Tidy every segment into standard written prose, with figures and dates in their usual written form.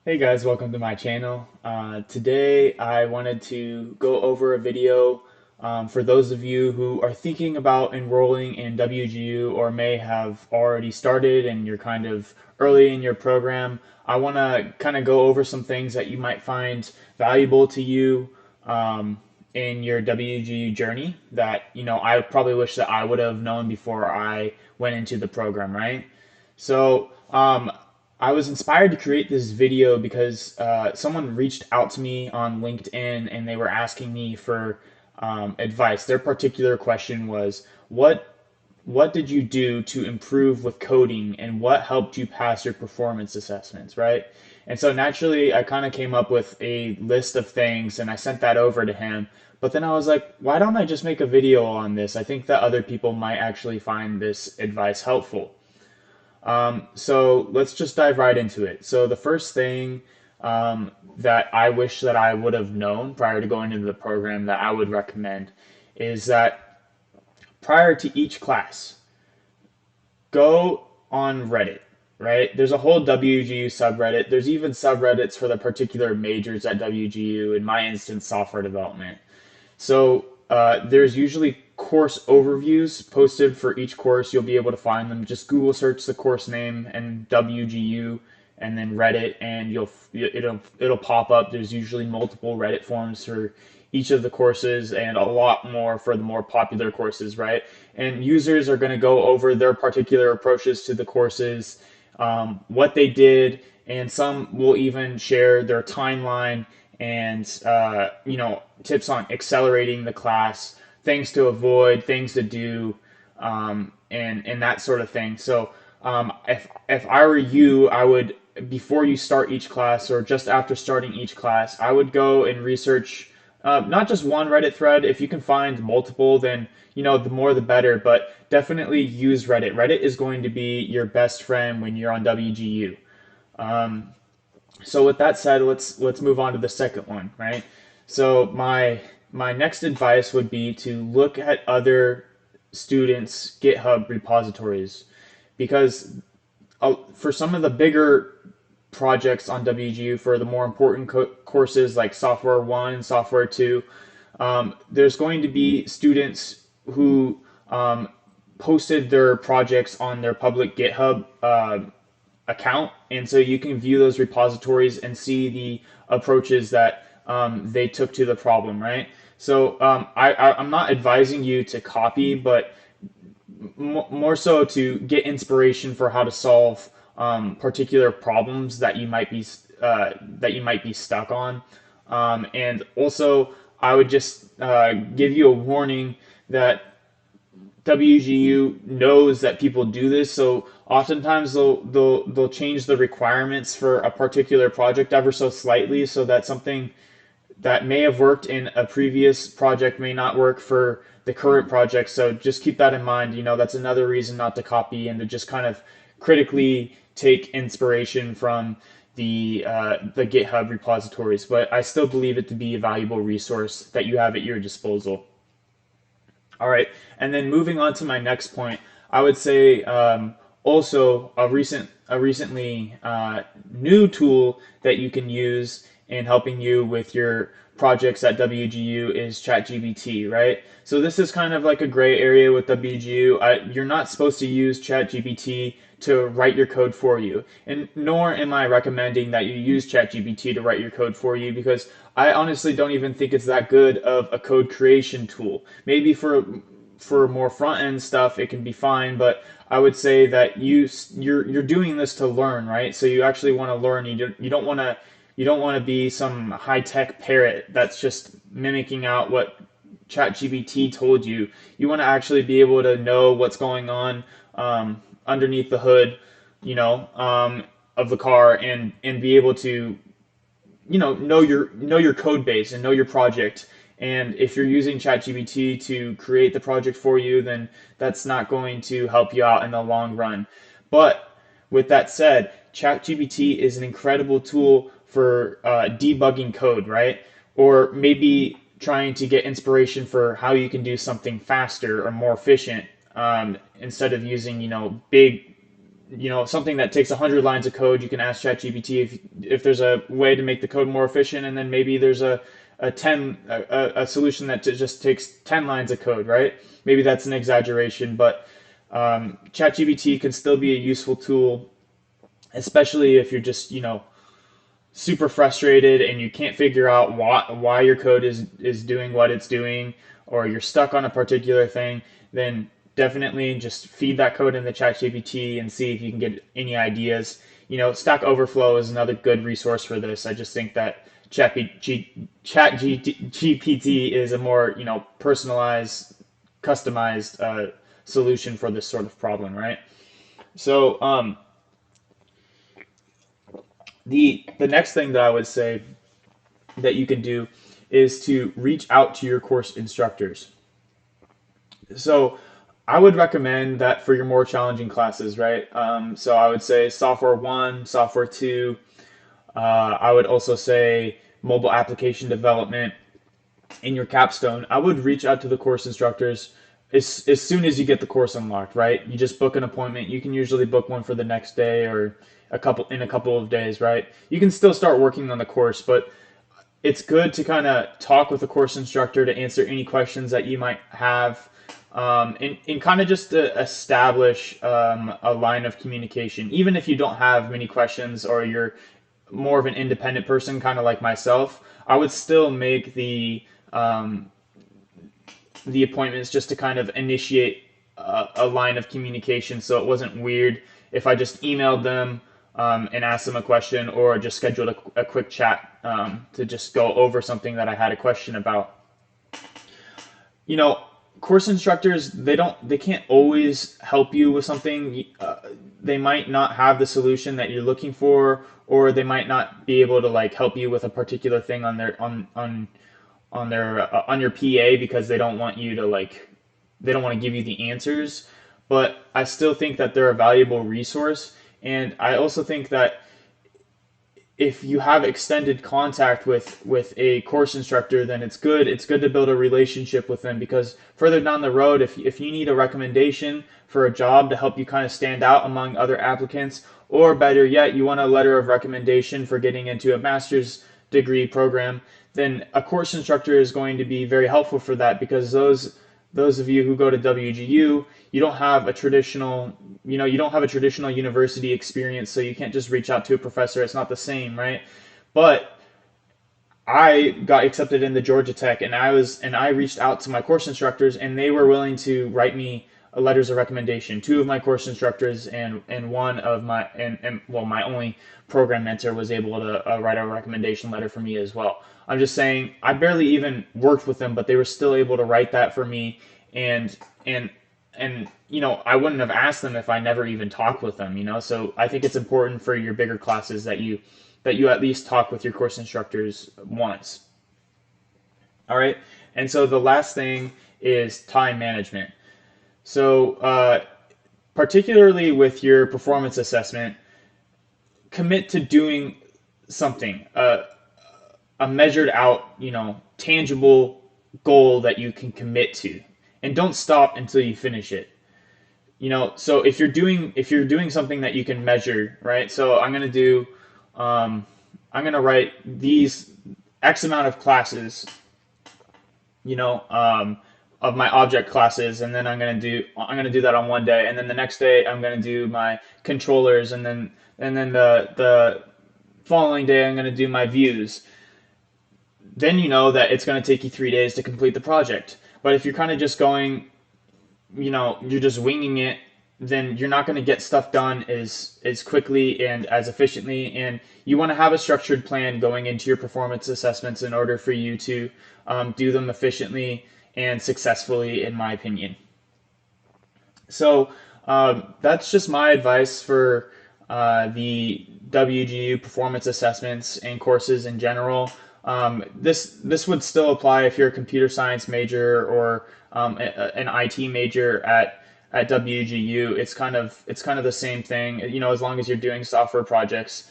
Hey guys, welcome to my channel. Today I wanted to go over a video for those of you who are thinking about enrolling in WGU or may have already started and you're kind of early in your program. I want to kind of go over some things that you might find valuable to you in your WGU journey that, I probably wish that I would have known before I went into the program, right? So I was inspired to create this video because someone reached out to me on LinkedIn and they were asking me for advice. Their particular question was, what did you do to improve with coding and what helped you pass your performance assessments, right? And so naturally, I kind of came up with a list of things and I sent that over to him. But then I was like, why don't I just make a video on this? I think that other people might actually find this advice helpful. So let's just dive right into it. So the first thing that I wish that I would have known prior to going into the program that I would recommend is that prior to each class, go on Reddit, right? There's a whole WGU subreddit. There's even subreddits for the particular majors at WGU, in my instance, software development. So there's usually course overviews posted for each course. You'll be able to find them. Just Google search the course name and WGU and then Reddit, and it'll pop up. There's usually multiple Reddit forums for each of the courses and a lot more for the more popular courses, right? And users are going to go over their particular approaches to the courses, what they did, and some will even share their timeline and tips on accelerating the class, things to avoid, things to do, and that sort of thing. So if I were you, I would, before you start each class or just after starting each class, I would go and research not just one Reddit thread. If you can find multiple, then the more the better. But definitely use Reddit. Reddit is going to be your best friend when you're on WGU. So with that said, let's move on to the second one, right? So my next advice would be to look at other students' GitHub repositories because for some of the bigger projects on WGU, for the more important courses like Software 1, Software 2, there's going to be students who posted their projects on their public GitHub account, and so you can view those repositories and see the approaches that they took to the problem, right? So I'm not advising you to copy, but more so to get inspiration for how to solve particular problems that you might be stuck on, and also I would just give you a warning that WGU knows that people do this, so oftentimes they'll change the requirements for a particular project ever so slightly, so that something that may have worked in a previous project may not work for the current project. So just keep that in mind. That's another reason not to copy and to just kind of critically take inspiration from the GitHub repositories. But I still believe it to be a valuable resource that you have at your disposal. All right, and then moving on to my next point, I would say also a recently new tool that you can use in helping you with your projects at WGU is ChatGPT, right? So this is kind of like a gray area with WGU. You're not supposed to use ChatGPT to write your code for you, and nor am I recommending that you use ChatGPT to write your code for you because I honestly don't even think it's that good of a code creation tool. Maybe for more front end stuff it can be fine, but I would say that you're doing this to learn, right? So you actually want to learn. You don't want to be some high tech parrot that's just mimicking out what ChatGPT told you. You want to actually be able to know what's going on underneath the hood, of the car, and be able to know your code base and know your project. And if you're using ChatGPT to create the project for you, then that's not going to help you out in the long run. But with that said, ChatGPT is an incredible tool for debugging code, right? Or maybe trying to get inspiration for how you can do something faster or more efficient, instead of using big something that takes 100 lines of code, you can ask ChatGPT if there's a way to make the code more efficient, and then maybe there's a solution that just takes 10 lines of code, right? Maybe that's an exaggeration, but ChatGPT can still be a useful tool, especially if you're just super frustrated and you can't figure out why your code is doing what it's doing, or you're stuck on a particular thing. Then definitely just feed that code in the ChatGPT and see if you can get any ideas. Stack Overflow is another good resource for this. I just think that ChatGPT is a more personalized, customized solution for this sort of problem, right? So the next thing that I would say that you can do is to reach out to your course instructors. So I would recommend that for your more challenging classes, right? So I would say Software 1, Software 2. I would also say mobile application development. In your capstone, I would reach out to the course instructors as soon as you get the course unlocked, right? You just book an appointment. You can usually book one for the next day or a couple of days, right? You can still start working on the course, but it's good to kind of talk with the course instructor to answer any questions that you might have, and kind of just to establish a line of communication. Even if you don't have many questions or you're more of an independent person, kind of like myself, I would still make the appointments just to kind of initiate a line of communication, so it wasn't weird if I just emailed them and asked them a question, or just scheduled a quick chat to just go over something that I had a question about. You know, Course instructors, they can't always help you with something. They might not have the solution that you're looking for, or they might not be able to like help you with a particular thing on your PA, because they don't want you to they don't want to give you the answers. But I still think that they're a valuable resource, and I also think that if you have extended contact with a course instructor, then it's good to build a relationship with them, because further down the road, if you need a recommendation for a job to help you kind of stand out among other applicants, or better yet, you want a letter of recommendation for getting into a master's degree program, then a course instructor is going to be very helpful for that, because those of you who go to WGU, you don't have a traditional university experience, so you can't just reach out to a professor. It's not the same, right? But I got accepted into Georgia Tech, and I reached out to my course instructors, and they were willing to write me letters of recommendation. Two of my course instructors and one of my only program mentor was able to write a recommendation letter for me as well. I'm just saying, I barely even worked with them, but they were still able to write that for me, and I wouldn't have asked them if I never even talked with them. So I think it's important for your bigger classes that you at least talk with your course instructors once. All right, and so the last thing is time management. So particularly with your performance assessment, commit to doing something, a measured out, tangible goal that you can commit to, and don't stop until you finish it. So if you're doing something that you can measure, right? So I'm gonna write these X amount of classes, of my object classes, and then I'm gonna do that on one day, and then the next day I'm gonna do my controllers, and then the following day I'm gonna do my views. Then you know that it's gonna take you 3 days to complete the project. But if you're kind of just going, you're just winging it, then you're not going to get stuff done as quickly and as efficiently. And you want to have a structured plan going into your performance assessments in order for you to do them efficiently and successfully, in my opinion. So that's just my advice for the WGU performance assessments and courses in general. This would still apply if you're a computer science major or an IT major at WGU. It's kind of the same thing. As long as you're doing software projects,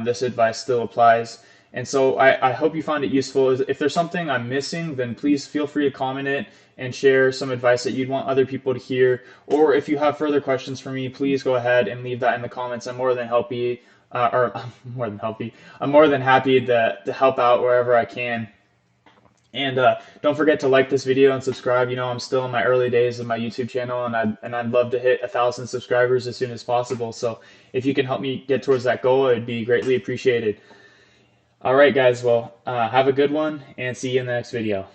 this advice still applies. And so I hope you find it useful. If there's something I'm missing, then please feel free to comment it and share some advice that you'd want other people to hear. Or if you have further questions for me, please go ahead and leave that in the comments. I'm more than happy, I'm more than happy. I'm more than happy to help out wherever I can. And don't forget to like this video and subscribe. You know, I'm still in my early days of my YouTube channel, and I'd love to hit 1,000 subscribers as soon as possible. So if you can help me get towards that goal, it'd be greatly appreciated. All right, guys. Well, have a good one, and see you in the next video.